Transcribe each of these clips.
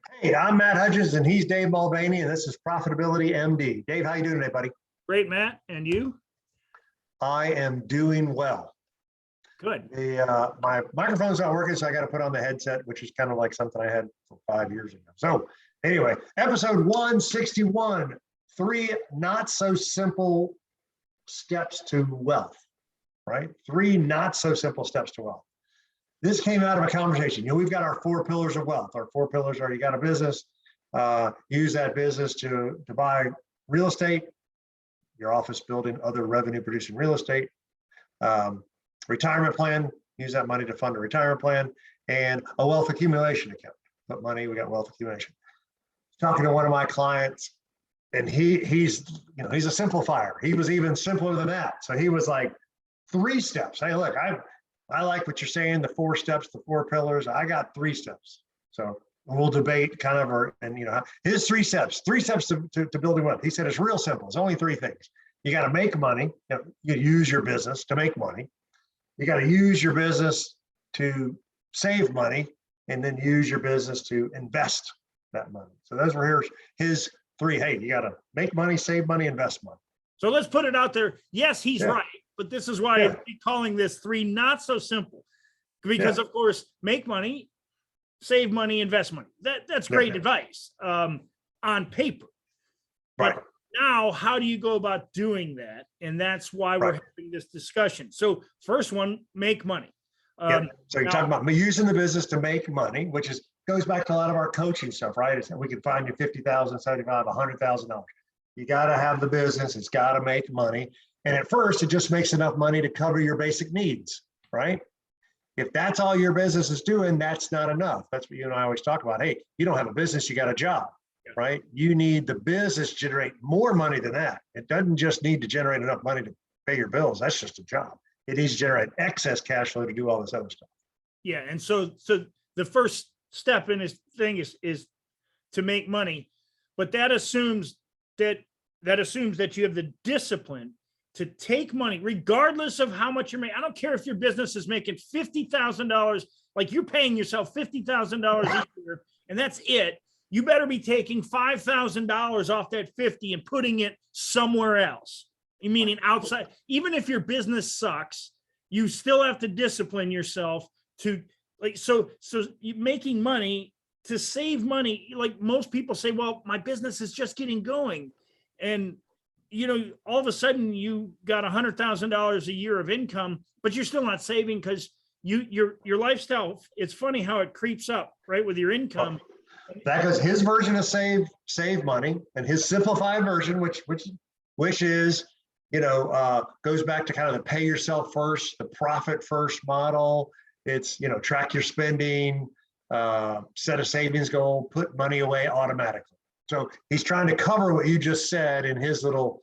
Hey, I'm Matt Hudgens and he's Dave Mulvaney, and this is Profitability MD. Dave, how you doing today, buddy? Great, Matt. And you? I am doing well. Good. My microphone's not working, so I got to put on the headset, which is kind of like something I had 5 years ago. So anyway, episode 161, 3 not so simple steps to wealth, right? 3 not so simple steps to wealth. This came out of a conversation. We've got our 4 pillars of wealth. Our 4 pillars are: you got a business, use that business to buy real estate, your office building, other revenue producing real estate, retirement plan, use that money to fund a retirement plan, and a wealth accumulation account. Put money, we got wealth accumulation. Talking to one of my clients, and he's a simplifier. He was even simpler than that. So he was like 3 steps. Hey, look, I like what you're saying, the 4 steps, the 4 pillars. I got 3 steps. So we'll debate kind of, his 3 steps to building wealth. He said it's real simple. It's only 3 things. You got to make money. You use your business to make money. You got to use your business to save money, and then use your business to invest that money. So those were his 3. Hey, you got to make money, save money, invest money. So let's put it out there. Yes, he's right. But this is why I'm calling this 3 not so simple, because of course, make money, save money, invest money. That's great advice on paper. Right. But now, how do you go about doing that? And that's why we're having this discussion. So first one, make money. So you're talking about using the business to make money, which goes back to a lot of our coaching stuff, right? It's, we can find you $50,000, $75,000, $100,000. You got to have the business. It's got to make money. And at first, it just makes enough money to cover your basic needs, right? If that's all your business is doing, that's not enough. That's what you and I always talk about. Hey, you don't have a business, you got a job, right? You need the business to generate more money than that. It doesn't just need to generate enough money to pay your bills. That's just a job. It needs to generate excess cash flow to do all this other stuff. Yeah, and so the first step in this thing is to make money, but that assumes that you have the discipline to take money, regardless of how much you're making. I don't care if your business is making $50,000, like you're paying yourself $50,000 a year, and that's it. You better be taking $5,000 off that 50 and putting it somewhere else. Meaning outside. Even if your business sucks, you still have to discipline yourself to you making money to save money. Like most people say, well, my business is just getting going, and all of a sudden you got $100,000 a year of income, but you're still not saving because your lifestyle. It's funny how it creeps up, right, with your income. That goes his version of save money, and his simplified version, which is goes back to kind of the pay yourself first, the profit first model. It's track your spending, set a savings goal, put money away automatically. So he's trying to cover what you just said in his little,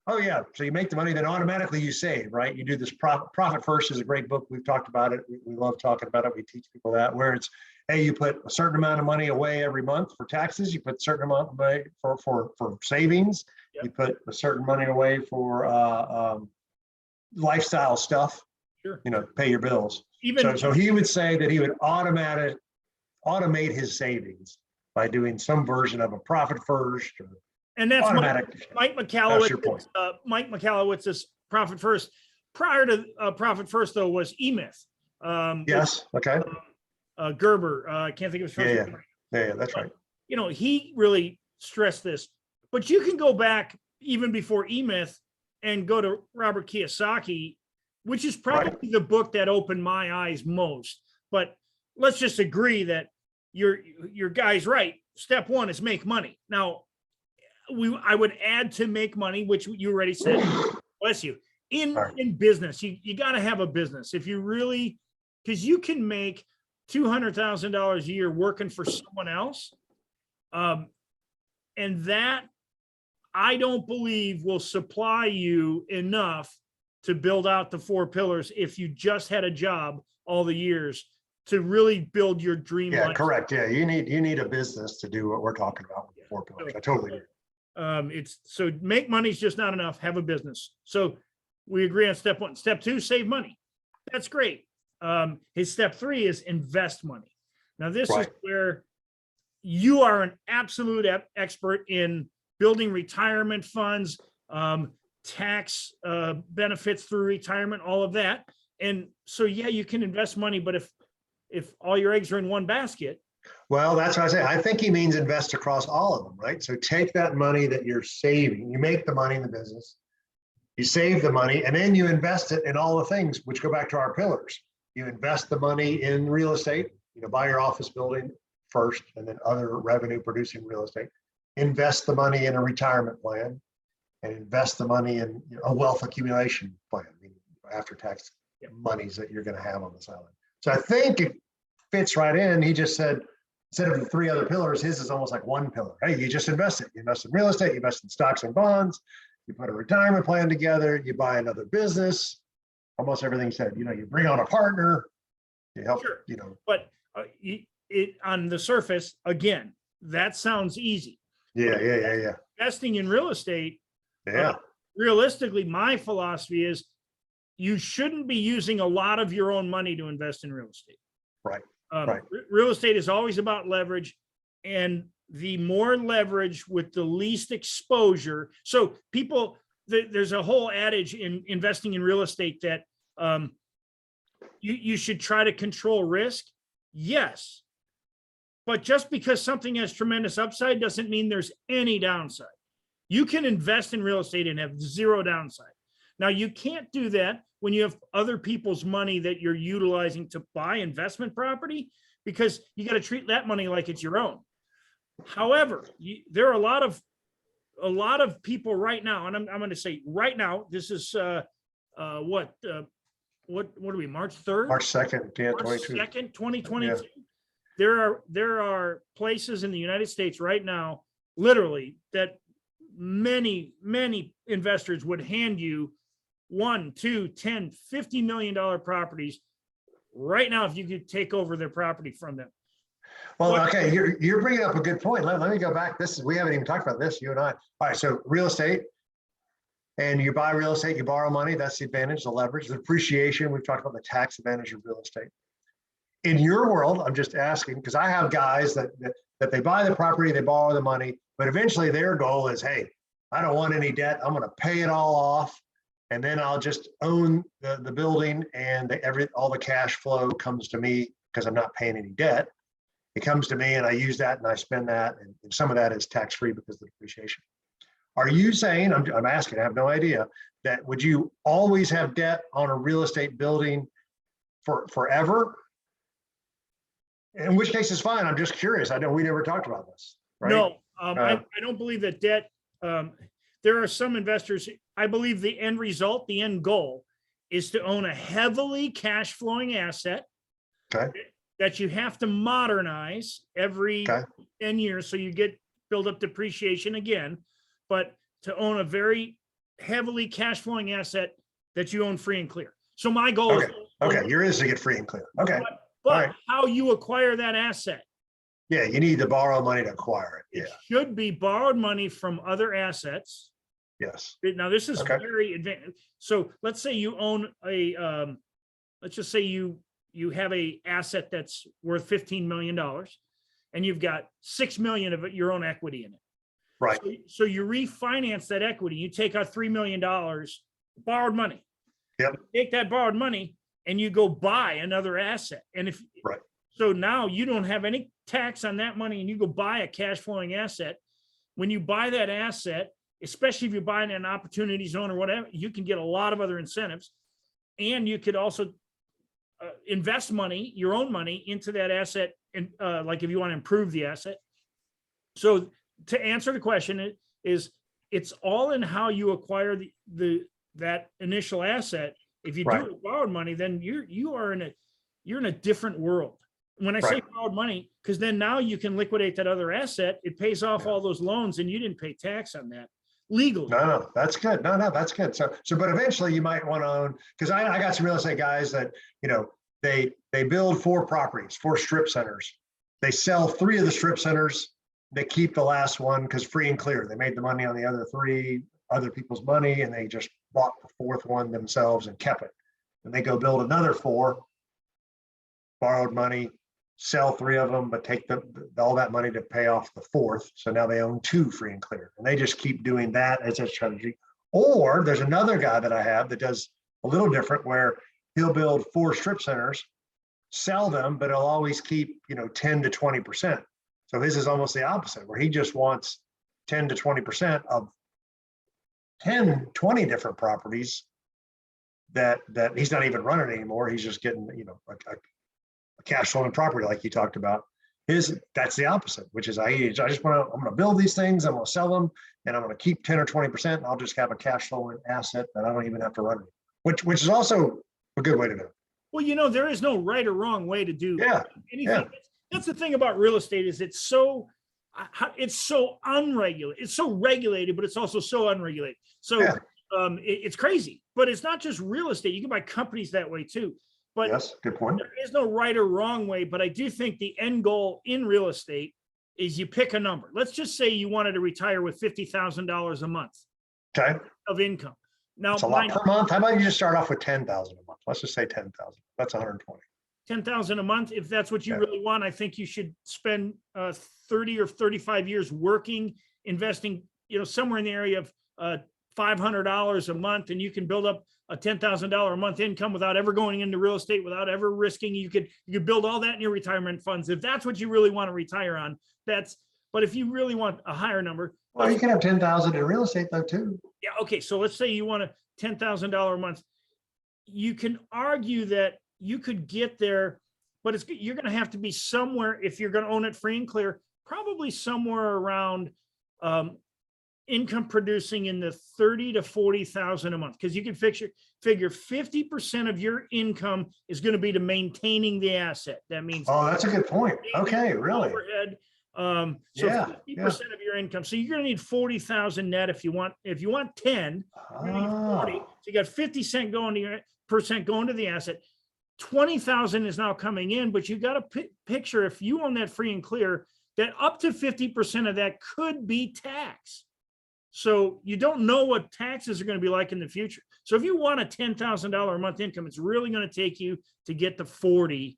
so you make the money, then automatically you save, right? You do this Profit First is a great book. We've talked about it. We love talking about it. We teach people that, where it's, hey, you put a certain amount of money away every month for taxes. You put a certain amount away for savings. Yep. You put a certain money away for lifestyle stuff, sure. Pay your bills. So he would say that he would automate his savings by doing some version of a Profit First or and that's automatic. Mike Michalowicz. Mike Michalowicz's Profit First. Prior to Profit First, though, was E-Myth. Yes. Okay. Gerber. I can't think of his first name. Yeah, that's right. He really stressed this. But you can go back even before E-Myth and go to Robert Kiyosaki, which is probably the book that opened my eyes most. But let's just agree that your guy's right. Step 1 is make money. Now, I would add to make money, which you already said. Bless you. In business, you got to have a business. If you really, because you can make $200,000 a year working for someone else, and that I don't believe will supply you enough to build out the 4 pillars if you just had a job all the years to really build your dream life. Correct. Yeah, you need a business to do what we're talking about with the 4 pillars. I totally agree. So make money is just not enough. Have a business. So we agree on step 1. Step 2, save money. That's great. His step 3 is invest money. Now this is where you are an absolute expert in building retirement funds, tax benefits through retirement, all of that. And so, yeah, you can invest money, but if all your eggs are in one basket. Well, that's what I say. I think he means invest across all of them, right? So take that money that you're saving, you make the money in the business, you save the money, and then you invest it in all the things, which go back to our pillars. You invest the money in real estate, buy your office building first, and then other revenue producing real estate. Invest the money in a retirement plan, and invest the money in a wealth accumulation plan, after tax monies that you're going to have on the side. So I think it fits right in. He just said, instead of the three other pillars, his is almost like one pillar. Hey, you just invest it. You invest in real estate, you invest in stocks and bonds, you put a retirement plan together, you buy another business, almost everything said, you bring on a partner, you help, Sure. But it on the surface, again, that sounds easy. Yeah. Investing in real estate, Yeah. Realistically, my philosophy is you shouldn't be using a lot of your own money to invest in real estate. Right. Real estate is always about leverage, and the more leverage with the least exposure. So there's a whole adage in investing in real estate that you should try to control risk. Yes. But just because something has tremendous upside doesn't mean there's any downside. You can invest in real estate and have zero downside. Now, you can't do that when you have other people's money that you're utilizing to buy investment property, because you got to treat that money like it's your own. However, there are a lot of people right now, and I'm going to say right now, this is what are we, March 3rd? March 2nd, yeah, March 22. 2nd, 2022. Yeah. There are places in the United States right now, literally, that many investors would hand you $1, $2, $10, $50 million properties right now if you could take over their property from them. Well, okay, you're bringing up a good point. Let me go back. We haven't even talked about this, you and I. All right, so real estate, and you buy real estate, you borrow money. That's the advantage, the leverage, the appreciation. We've talked about the tax advantage of real estate. In your world, I'm just asking, because I have guys that they buy the property, they borrow the money, but eventually their goal is, hey, I don't want any debt. I'm going to pay it all off, and then I'll just own the building, and all the cash flow comes to me because I'm not paying any debt. It comes to me, and I use that, and I spend that, and some of that is tax-free because of the depreciation. Are you saying, I'm asking, I have no idea, that would you always have debt on a real estate building forever? In which case it's fine. I'm just curious. I know we never talked about this. Right? No, I don't believe that debt. There are some investors, I believe the end result, the end goal is to own a heavily cash flowing asset. Okay. That you have to modernize every 10 years. So you build up depreciation again, but to own a very heavily cash flowing asset that you own free and clear. So my goal is. Okay. Yours is to get free and clear. Okay. But how you acquire that asset. Yeah. You need to borrow money to acquire it. Yeah. It should be borrowed money from other assets. Yes. Now this is very advanced. So let's say you own let's just say you have a asset that's worth $15 million and you've got $6 million of your own equity in it. Right. So you refinance that equity. You take out $3 million borrowed money. Yep. You take that borrowed money and you go buy another asset. And so now you don't have any tax on that money and you go buy a cash flowing asset. When you buy that asset, especially if you're buying an opportunity zone or whatever, you can get a lot of other incentives. And you could also invest money, your own money, into that asset, and like if you want to improve the asset. So to answer the question is, it's all in how you acquire that initial asset. If you do it with borrowed money, then you're in a different world. When I say borrowed money, because then now you can liquidate that other asset, it pays off all those loans, and you didn't pay tax on that legally. No, that's good. No, that's good. So, but eventually you might want to own, because I got some real estate guys that, they build 4 properties, 4 strip centers. They sell 3 of the strip centers. They keep the last one because free and clear. They made the money on the other 3, other people's money, and they just bought the 4th one themselves and kept it. And they go build another 4, borrowed money, sell 3 of them, but take all that money to pay off the 4th. So now they own 2 free and clear. And they just keep doing that as a strategy. Or there's another guy that I have that does a little different, where he'll build 4 strip centers, sell them, but he'll always keep, 10 to 20%. So his is almost the opposite, where he just wants 10 to 20% of 10, 20 different properties that he's not even running anymore. He's just getting, a cash flowing property like you talked about. That's the opposite, which is I'm going to build these things, I'm going to sell them, and I'm going to keep 10 or 20%, and I'll just have a cash flowing asset that I don't even have to run, which is also a good way to do it. Well, there is no right or wrong way to do anything. Yeah. That's the thing about real estate, is it's so unregulated. It's so regulated, but it's also so unregulated. So it's crazy. But it's not just real estate. You can buy companies that way too. But yes, good point. There is no right or wrong way. But I do think the end goal in real estate is you pick a number. Let's just say you wanted to retire with $50,000 a month of income. Now, it's a lot per month. How about you just start off with 10,000 a month? Let's just say 10,000. That's 120. 10,000 a month. If that's what you really want, I think you should spend 30 or 35 years working, investing, somewhere in the area of $500 a month, and you can build up a $10,000 a month income without ever going into real estate, without ever risking. You could build all that in your retirement funds. If that's what you really want to retire on, but if you really want a higher number. Well, you can have 10,000 in real estate though too. Yeah. Okay. So let's say you want a $10,000 a month. You can argue that you could get there, but you're going to have to be somewhere, if you're going to own it free and clear, probably somewhere around income producing in the 30 to 40,000 a month. Because you can figure 50% of your income is going to be to maintaining the asset. That means, that's a good point. Okay, really. Overhead. So 50% of your income. So you're going to need 40,000 net if you want 10, you're going to need 40. So you got 50% percent going to the asset. 20,000 is now coming in, but you got to picture, if you own that free and clear, that up to 50% of that could be tax. So you don't know what taxes are going to be like in the future. So if you want a $10,000 a month income, it's really going to take you to get to 40.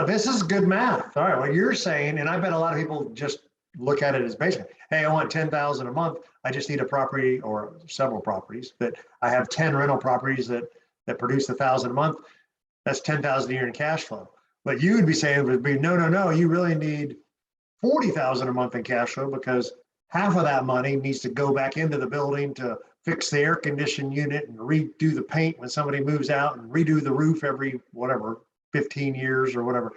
This is good math. All right, what you're saying, and I bet a lot of people just look at it as basic. Hey, I want 10,000 a month. I just need a property or several properties, but I have 10 rental properties that produce 1,000 a month. That's 10,000 a year in cash flow. What you would be saying would be, no, you really need 40,000 a month in cash flow, because half of that money needs to go back into the building to fix the air conditioning unit and redo the paint when somebody moves out, and redo the roof every 15 years or whatever.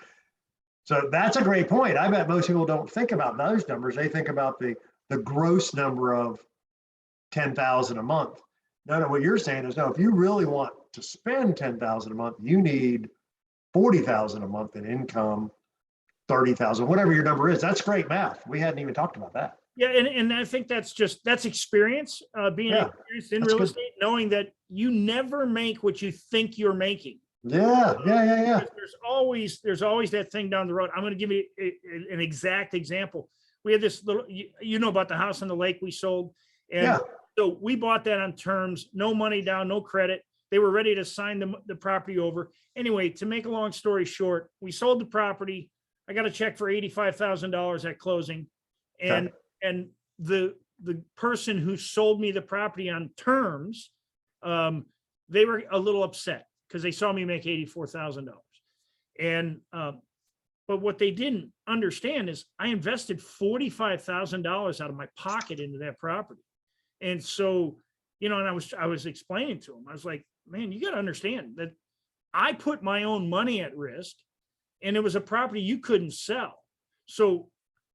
So that's a great point. I bet most people don't think about those numbers. They think about the gross number of 10,000 a month. No, what you're saying is, no, if you really want to spend 10,000 a month, you need 40,000 a month in income, 30,000, whatever your number is. That's great math. We hadn't even talked about that. Yeah, and I think that's experience, being experienced in real estate, knowing that you never make what you think you're making. Yeah. There's always that thing down the road. I'm going to give you an exact example. We had this little, about the house on the lake we sold, and so we bought that on terms, no money down, no credit. They were ready to sign the property over. Anyway, to make a long story short, we sold the property. I got a check for $85,000 at closing, and the person who sold me the property on terms, they were a little upset because they saw me make $84,000. And but what they didn't understand is I invested $45,000 out of my pocket into that property. And so, and I was explaining to them, I was like, man, you got to understand that I put my own money at risk, and it was a property you couldn't sell. So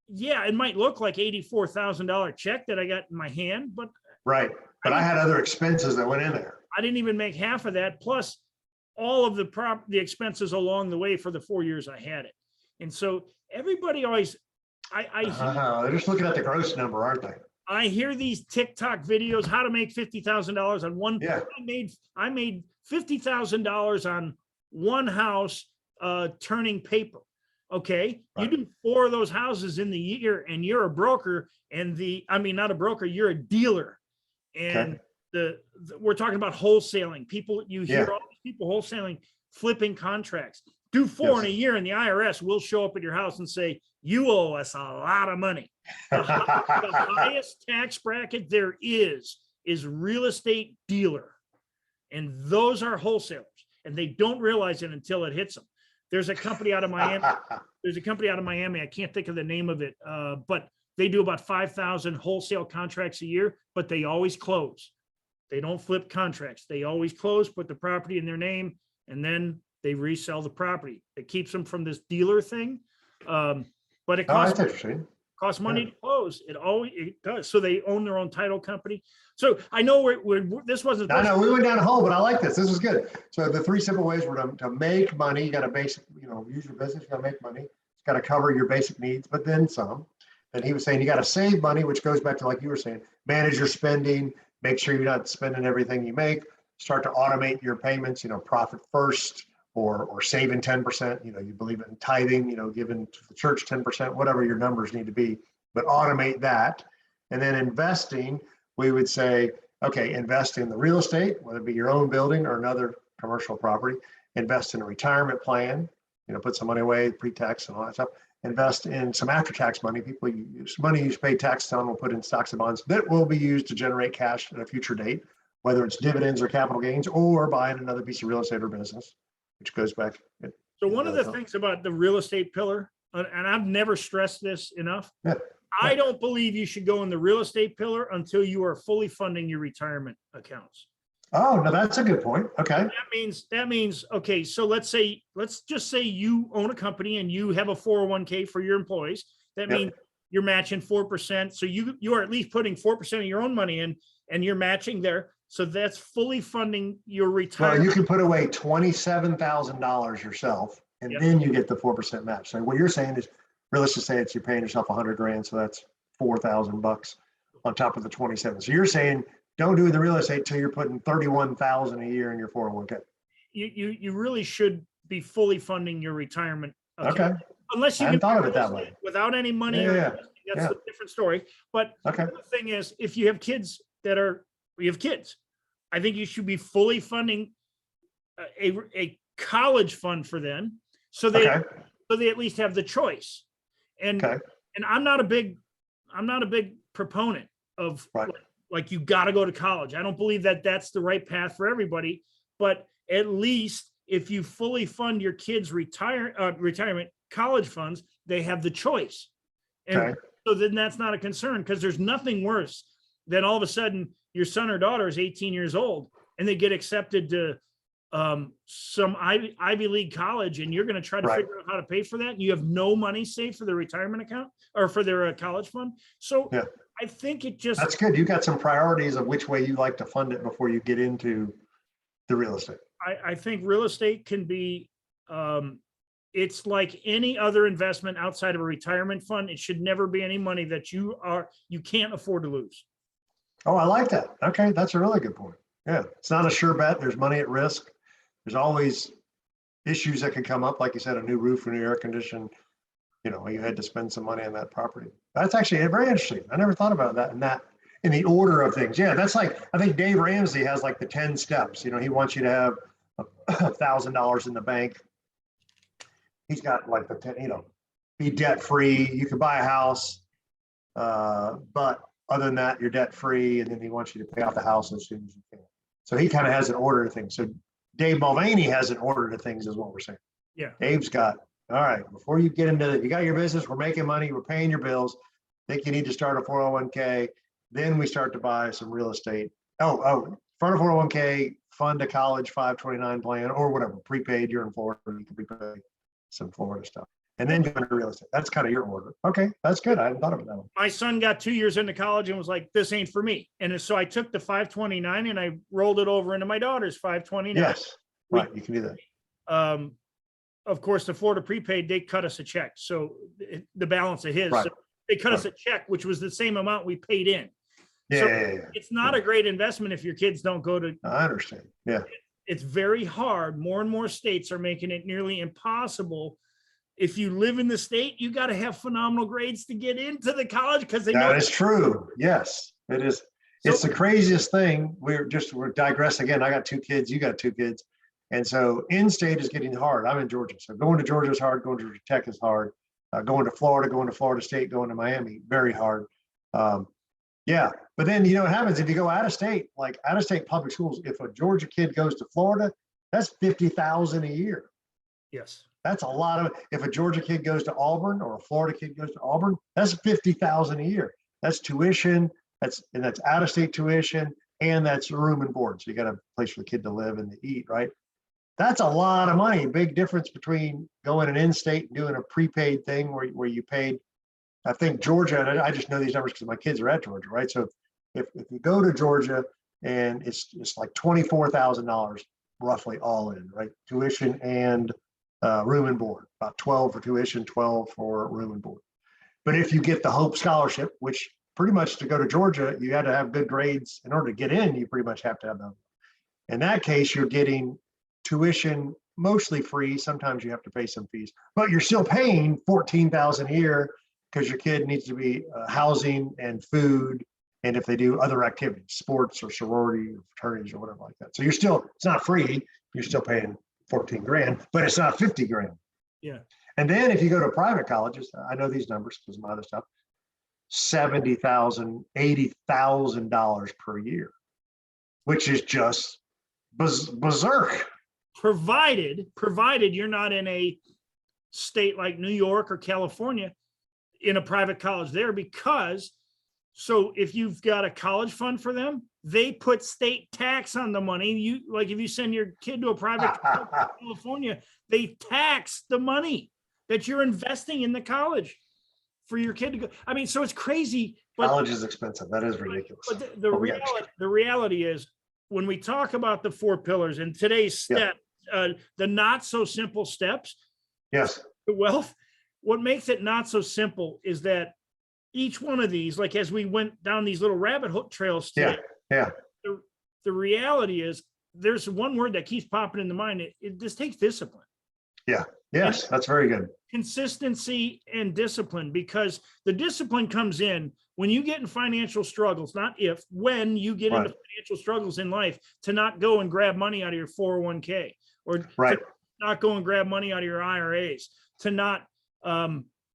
yeah, it might look like $84,000 check that I got in my hand, but I had other expenses that went in there. I didn't even make half of that, plus all of the expenses along the way for the 4 years I had it. And so everybody always, they're just looking at the gross number, aren't they? I hear these TikTok videos, how to make $50,000 on one. Yeah. I made $50,000 on one house, turning paper. Okay. You do 4 of those houses in the year, and you're a broker, not a broker, you're a dealer. And we're talking about wholesaling. People, you hear all these people wholesaling, flipping contracts. Do 4 in a Yes. year, and the IRS will show up at your house and say, you owe us a lot of money. The highest tax bracket there is real estate dealer. And those are wholesalers, and they don't realize it until it hits them. There's a company out of Miami. I can't think of the name of it, but they do about 5,000 wholesale contracts a year, but they always close. They don't flip contracts. They always close, put the property in their name, and then they resell the property. It keeps them from this dealer thing. But it Oh, costs, that's interesting. costs money to close. It does. So they own their own title company. So I know this wasn't. I know we went down a hole, but I like this. This is good. So the 3 simple ways were to make money. You got to use your business. You got to make money. It's got to cover your basic needs, but then some. And he was saying you got to save money, which goes back to, like you were saying, manage your spending, make sure you're not spending everything you make, start to automate your payments, profit first, or saving 10%, you believe in tithing, giving to the church 10%, whatever your numbers need to be, but automate that. And then investing, we would say, okay, invest in the real estate, whether it be your own building or another commercial property, invest in a retirement plan, put some money away, pre-tax and all that stuff, invest in some after-tax money. People use money you pay taxes on, will put in stocks and bonds that will be used to generate cash at a future date, whether it's dividends or capital gains, or buying another piece of real estate or business, which goes back. So one of the things about the real estate pillar, and I've never stressed this enough, Yeah. I don't believe you should go in the real estate pillar until you are fully funding your retirement accounts. Oh, no, that's a good point. Okay. That means, okay, so let's just say you own a company and you have a 401k for your employees. That Yep. means you're matching 4%. So you are at least putting 4% of your own money in, and you're matching there. So that's fully funding your Well, retirement. you can put away $27,000 yourself, and Yep. then you get the 4% match. So what you're saying is, let's just say it's you're paying yourself 100 grand, so that's $4,000 on top of the 27. So you're saying don't do the real estate till you're putting 31,000 a year in your 401k. You really should be fully funding your retirement account. Okay. Unless you I hadn't can thought do of it that real way. estate without any money, Yeah, or yeah, that's a different story. But Okay. the thing is, if you have kids I think you should be fully funding a college fund for them, so they at least have the choice. And Okay. and I'm not a big proponent of Right. like you got to go to college. I don't believe that that's the right path for everybody. But at least if you fully fund your kids' retirement college funds, they have the choice. And Okay. so then that's not a concern, because there's nothing worse than all of a sudden your son or daughter is 18 years old and they get accepted to some Ivy League college, and you're going to try to Right. figure out how to pay for that. And you have no money saved for their retirement account or for their college fund. So Yeah. I think it just, That's good. You got some priorities of which way you like to fund it before you get into the real estate. I think real estate can be, it's like any other investment outside of a retirement fund. It should never be any money that you can't afford to lose. Oh, I like that. Okay. That's a really good point. Yeah. It's not a sure bet. There's money at risk. There's always issues that could come up. Like you said, a new roof, a new air condition, you had to spend some money on that property. That's actually very interesting. I never thought about that in the order of things. Yeah. That's like, I think Dave Ramsey has like the 10 steps. He wants you to have $1,000 in the bank. He's got like the 10, be debt free. You can buy a house. But other than that, you're debt free. And then he wants you to pay off the house as soon as you can. So he kind of has an order to things. So Dave Mulvaney has an order to things, is what we're saying. Yeah. Dave's got, all right, before you get into it, you got your business, we're making money, we're paying your bills. Think you need to start a 401k. Then we start to buy some real estate. Fund a 401k, fund a college 529 plan or whatever, prepaid, you're in Florida, you can prepay some Florida stuff. And then go into real estate. That's kind of your order. Okay, that's good. I hadn't thought of it that way. My son got 2 years into college and was like, this ain't for me. And so I took the 529 and I rolled it over into my daughter's 529. Yes, right, you can do that. Of course, the Florida prepaid, they cut us a check. So the balance of his, Right. so they cut us a check, which was the same amount we paid in. Yeah, So yeah. it's not a great investment if your kids don't go to. I understand. Yeah. It's very hard. More and more states are making it nearly impossible. If you live in the state, you got to have phenomenal grades to get into the college, because they know That is true. Yes, it is. It's the craziest thing. We're digressing again. I got 2 kids. You got 2 kids. And so in-state is getting hard. I'm in Georgia, so going to Georgia is hard. Going to Georgia Tech is hard. Going to Florida State, going to Miami, very hard. Yeah, but then you know what happens if you go out of state, like out of state public schools. If a Georgia kid goes to Florida, that's 50,000 a year. Yes. That's a lot of. If a Georgia kid goes to Auburn or a Florida kid goes to Auburn, that's 50,000 a year. That's tuition. That's out of state tuition, and that's room and board. So you got a place for the kid to live and to eat, right? That's a lot of money. Big difference between going an in-state and doing a prepaid thing where you paid. I think Georgia, and I just know these numbers because my kids are at Georgia, right? So if you go to Georgia and it's like $24,000 roughly all in, right? Tuition and room and board, about 12 for tuition, 12 for room and board. But if you get the Hope Scholarship, which pretty much to go to Georgia, you had to have good grades in order to get in, you pretty much have to have them. In that case, you're getting tuition mostly free. Sometimes you have to pay some fees, but you're still paying $14,000 a year because your kid needs to be housing and food. And if they do other activities, sports or sorority or fraternities or whatever like that. So it's not free. You're still paying 14 grand, but it's not 50 grand. Yeah. And then if you go to private colleges, I know these numbers because of my other stuff, $70,000, $80,000 per year, which is just berserk. Provided you're not in a state like New York or California in a private college there, because so if you've got a college fund for them, they put state tax on the money. You like if you send your kid to a private college in California, they tax the money that you're investing in the college for your kid to go. I mean, so it's crazy. But college is expensive. That is ridiculous. But the reality is when we talk about the 4 pillars and today's step, the not so simple steps. Yes. To wealth. What makes it not so simple is that each one of these, like as we went down these little rabbit hole trails today, the reality is there's one word that keeps popping in the mind. It just takes discipline. Yeah. Yes, that's very good. Consistency and discipline, because the discipline comes in when you get in financial struggles, not if, when you get into financial struggles in life, to not go and grab money out of your 401k or to not go and grab money out of your IRAs, to not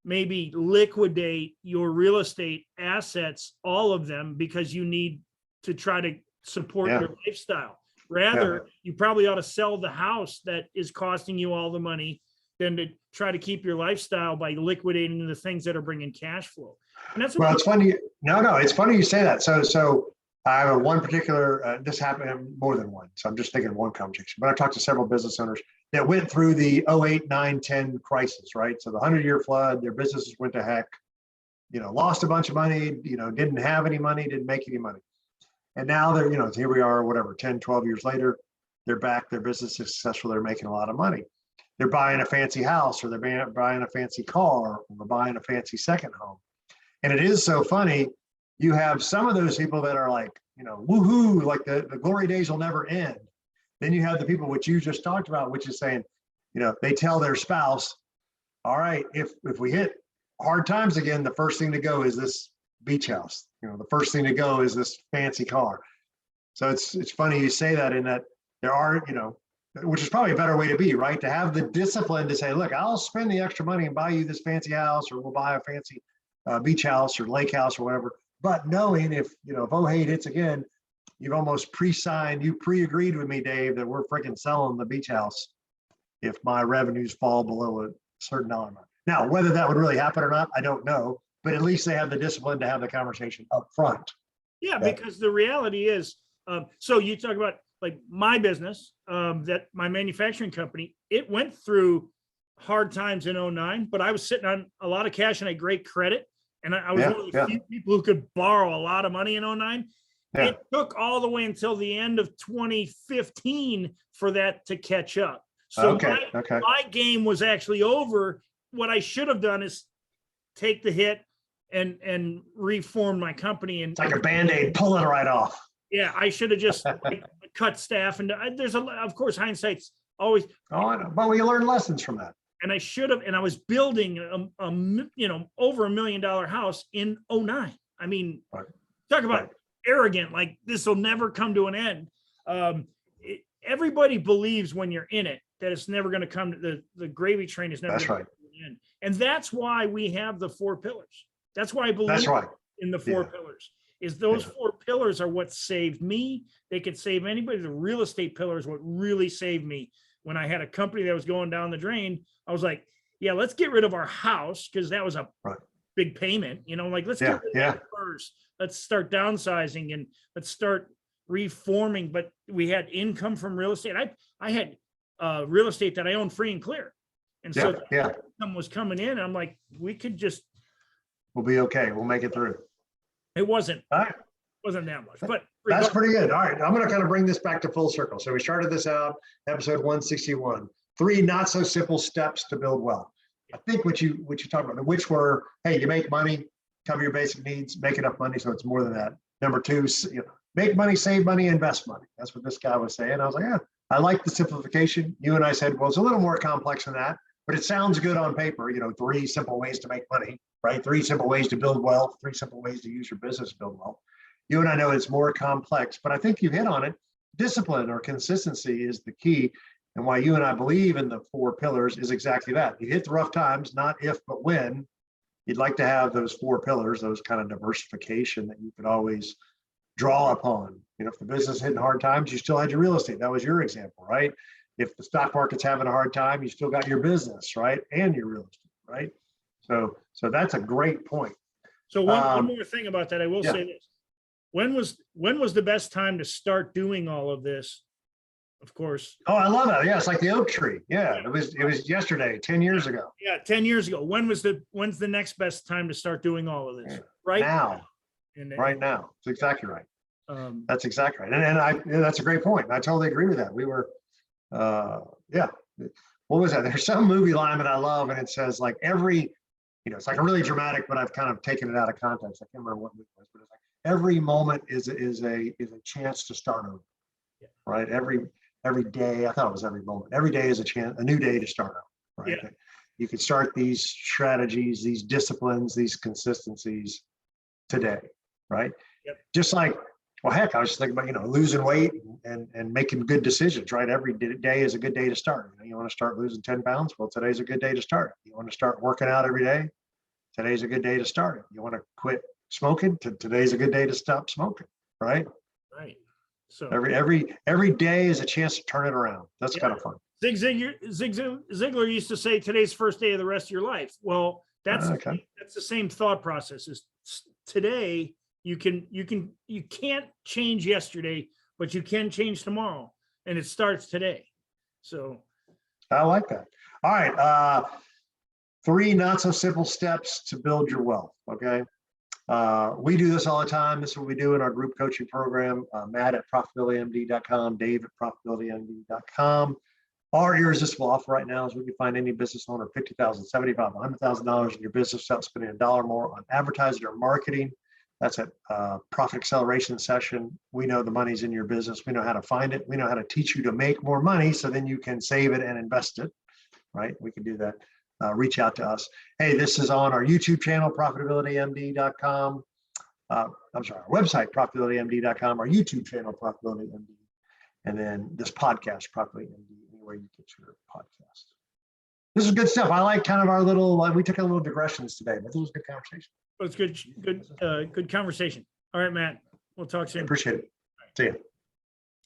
maybe liquidate your real estate assets, all of them, because you need to try to support your lifestyle. Rather, you probably ought to sell the house that is costing you all the money than to try to keep your lifestyle by liquidating the things that are bringing cash flow. And that's it's funny. No, it's funny you say that. So I have one particular, this happened more than one. So I'm just thinking of one conversation, but I talked to several business owners that went through the 08, 9, 10 crisis, right? So the 100-year flood, their businesses went to heck, lost a bunch of money, didn't have any money, didn't make any money. And now they're, here we are, whatever, 10, 12 years later, they're back, their business is successful, they're making a lot of money. They're buying a fancy house, or they're buying a fancy car, or they're buying a fancy second home. And it is so funny. You have some of those people that are like, woohoo, like the glory days will never end. Then you have the people which you just talked about, which is saying, they tell their spouse, all right, if we hit hard times again, the first thing to go is this beach house. The first thing to go is this fancy car. So it's funny you say that, in that there are, which is probably a better way to be, right? To have the discipline to say, look, I'll spend the extra money and buy you this fancy house, or we'll buy a fancy beach house or lake house or whatever. But knowing if 08 hits again, you've almost pre-signed, you pre-agreed with me, Dave, that we're freaking selling the beach house if my revenues fall below a certain dollar amount. Now, whether that would really happen or not, I don't know, but at least they have the discipline to have the conversation up front. Yeah, because the reality is, so you talk about like my business, that my manufacturing company, it went through hard times in 09, but I was sitting on a lot of cash and a great credit. And I was one of the few people who could borrow a lot of money in 09. Yeah. It took all the way until the end of 2015 for that to catch up. So my game was actually over. What I should have done is take the hit and reform my company. And it's like a Band-Aid, pull it right off. Yeah, I should have just cut staff. And there's of course, hindsight's always. But we learn lessons from that. And I should have, and I was building over $1 million house in 09. I mean, talk about arrogant, like this will never come to an end. everybody believes when you're in it that it's never going to come to the gravy train is never That's gonna right. come to an end. And that's why we have the 4 pillars. That's why I believe That's right. in the 4 Yeah. pillars. Is those Yeah. 4 pillars are what saved me. They could save anybody. The real estate pillar is what really saved me. When I had a company that was going down the drain, I was like, yeah, let's get rid of our house because that was a Right. big payment, like let's Yeah, get rid of yeah. that first. Let's start downsizing and let's start reforming. But we had income from real estate. I had real estate that I owned free and clear. And so Yeah, yeah. income was coming in. And I'm like, we could just, We'll be okay. We'll make it through. it wasn't All right. that much, but That's pretty good. All right. I'm going to kind of bring this back to full circle. So we started this out, episode 161, 3 not so simple steps to build wealth. I think what you talked about, which were, hey, you make money, cover your basic needs, make enough money so it's more than that. Number 2, make money, save money, invest money. That's what this guy was saying. I was like, yeah, I like the simplification. You and I said, well, it's a little more complex than that, but it sounds good on paper. 3 simple ways to make money, right? 3 simple ways to build wealth, 3 simple ways to use your business to build wealth. You and I know it's more complex, but I think you hit on it. Discipline or consistency is the key. And why you and I believe in the 4 pillars is exactly that. You hit the rough times, not if, but when. You'd like to have those 4 pillars, those kind of diversification that you could always draw upon. If the business is hitting hard times, you still had your real estate. That was your example, right? If the stock market's having a hard time, you still got your business, right? And your real estate, right? So that's a great point. So one more thing about that, I will yeah. say this. When was the best time to start doing all of this? Of course. Oh, I love that. Yeah, it's like the oak tree. Yeah, it was yesterday, 10 years ago. Yeah, 10 years ago. When's the next best time to start doing all of this? Yeah. Right now. Right now. That's exactly right. That's exactly right. And that's a great point. I totally agree with that. We were, yeah. What was that? There's some movie line that I love, and it says like every, it's like a really dramatic, but I've kind of taken it out of context. I can't remember what movie it was, but it's like every moment is a chance to start over. Yeah. Right. Every day, I thought it was every moment. Every day is a new day to start out. Right. Yeah. You can start these strategies, these disciplines, these consistencies today. Right. Yep. Just like, well, heck, I was just thinking about, losing weight and making good decisions, right? Every day is a good day to start. You want to start losing 10 pounds? Well, today's a good day to start. You want to start working out every day? Today's a good day to start. You want to quit smoking? Today's a good day to stop smoking, right? Right. So every day is a chance to turn it around. That's kind of fun. Zig Ziglar used to say, today's the first day of the rest of your life. Well, that's the same thought process. Is today you can't change yesterday, but you can change tomorrow, and it starts today. So I like that. All right. 3 not so simple steps to build your wealth. Okay. We do this all the time. This is what we do in our group coaching program. Matt at profitabilitymd.com, Dave at profitabilitymd.com. Our irresistible offer right now is we can find any business owner $50,000, $75,000, $100,000 in your business without spending $1 more on advertising or marketing. That's a profit acceleration session. We know the money's in your business. We know how to find it. We know how to teach you to make more money so then you can save it and invest it, right? We can do that. Reach out to us. Hey, this is on our YouTube channel, profitabilitymd.com. I'm sorry, our website, profitabilitymd.com, our YouTube channel, profitabilitymd, and then this podcast, profitabilitymd, anywhere you get your podcast. This is good stuff. I like kind of our little, we took a little digressions today, but it was a good conversation. Well, it's good conversation. All right, Matt, we'll talk soon. I appreciate it. See you.